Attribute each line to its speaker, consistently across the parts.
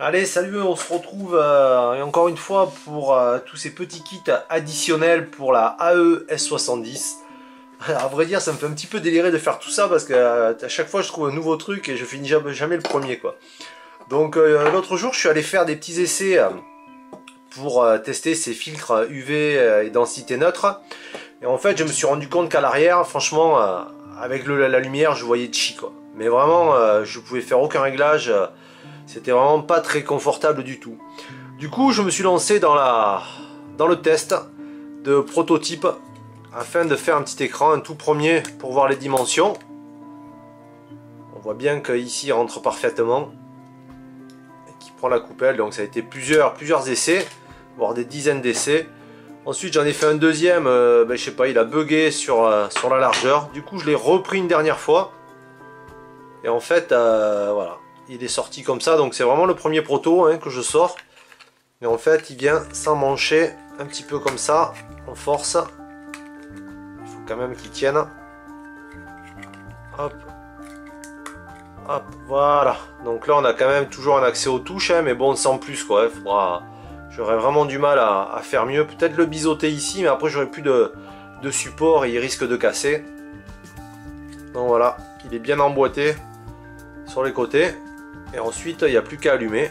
Speaker 1: Allez, salut, on se retrouve encore une fois pour tous ces petits kits additionnels pour la AE S70. À vrai dire, ça me fait un petit peu délirer de faire tout ça parce que à chaque fois je trouve un nouveau truc et je finis jamais le premier quoi. Donc l'autre jour je suis allé faire des petits essais pour tester ces filtres UV et densité neutre. Et en fait je me suis rendu compte qu'à l'arrière, franchement, avec la lumière je voyais chi quoi. Mais vraiment je pouvais faire aucun réglage. C'était vraiment pas très confortable du tout. Du coup, je me suis lancé dans le test de prototype afin de faire un petit écran, un tout premier pour voir les dimensions. On voit bien qu'ici il rentre parfaitement et qu'il prend la coupelle. Donc ça a été plusieurs essais, voire des dizaines d'essais. Ensuite, j'en ai fait un deuxième. Je sais pas, il a bugué sur la largeur. Du coup, je l'ai repris une dernière fois. Et en fait, voilà. Il est sorti comme ça, donc c'est vraiment le premier proto que je sors. Et en fait, il vient s'emmancher un petit peu comme ça, en force. Il faut quand même qu'il tienne. Hop. Hop, voilà. Donc là, on a quand même toujours un accès aux touches, mais bon, sans plus, quoi. J'aurais vraiment du mal à faire mieux. Peut-être le biseauter ici, mais après, j'aurai plus de support et il risque de casser. Donc voilà, il est bien emboîté sur les côtés. Et ensuite, il n'y a plus qu'à allumer.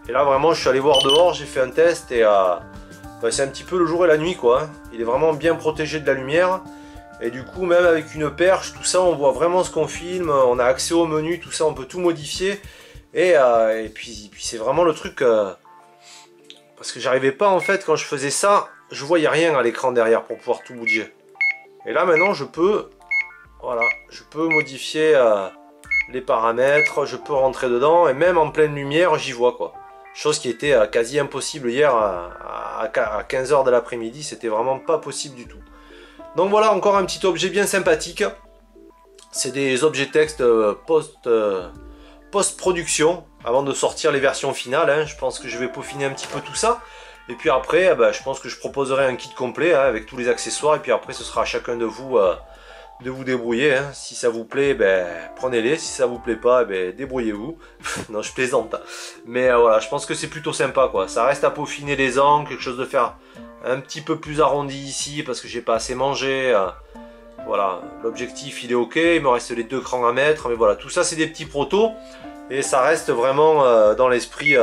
Speaker 1: Et là, vraiment, je suis allé voir dehors, j'ai fait un test et c'est un petit peu le jour et la nuit, quoi. Il est vraiment bien protégé de la lumière. Et du coup, même avec une perche, tout ça, on voit vraiment ce qu'on filme. On a accès au menu, tout ça, on peut tout modifier. Et puis c'est vraiment le truc... parce que j'arrivais pas, en fait, quand je faisais ça, je voyais rien à l'écran derrière pour pouvoir tout bouger. Et là, maintenant, je peux... Voilà, je peux modifier... les paramètres, je peux rentrer dedans et même en pleine lumière j'y vois quoi. Chose qui était quasi impossible hier à 15 h de l'après-midi, c'était vraiment pas possible du tout. Donc voilà, encore un petit objet bien sympathique. C'est des objets texte post-production avant de sortir les versions finales. Je pense que je vais peaufiner un petit peu tout ça. Et puis après, je pense que je proposerai un kit complet avec tous les accessoires. Et puis après, ce sera à chacun de vous débrouiller. Si ça vous plaît, prenez-les. Si ça vous plaît pas, débrouillez-vous. Non, je plaisante. Mais voilà, je pense que c'est plutôt sympa quoi. Ça reste à peaufiner les angles, quelque chose de faire un petit peu plus arrondi ici parce que j'ai pas assez mangé. Voilà, l'objectif il est ok. Il me reste les 2 crans à mettre. Mais voilà, tout ça c'est des petits protos et ça reste vraiment dans l'esprit.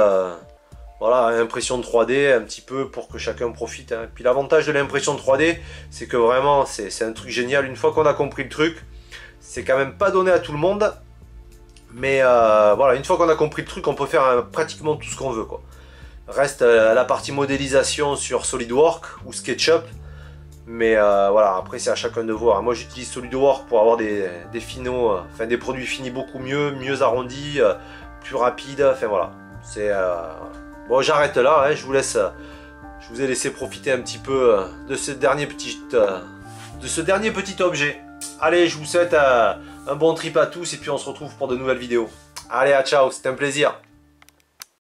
Speaker 1: Voilà, impression 3D un petit peu pour que chacun profite. Puis l'avantage de l'impression 3D, c'est que vraiment, c'est un truc génial. Une fois qu'on a compris le truc, c'est quand même pas donné à tout le monde. Mais voilà, une fois qu'on a compris le truc, on peut faire pratiquement tout ce qu'on veut, quoi. Reste la partie modélisation sur SolidWorks ou SketchUp. Mais voilà, après c'est à chacun de voir. Moi j'utilise SolidWorks pour avoir des produits finis beaucoup mieux arrondis, plus rapides. Enfin voilà, c'est... Bon, j'arrête là, je vous ai laissé profiter un petit peu de ce dernier petit objet. Allez, je vous souhaite un bon trip à tous et puis on se retrouve pour de nouvelles vidéos. Allez, à ciao, c'était un plaisir.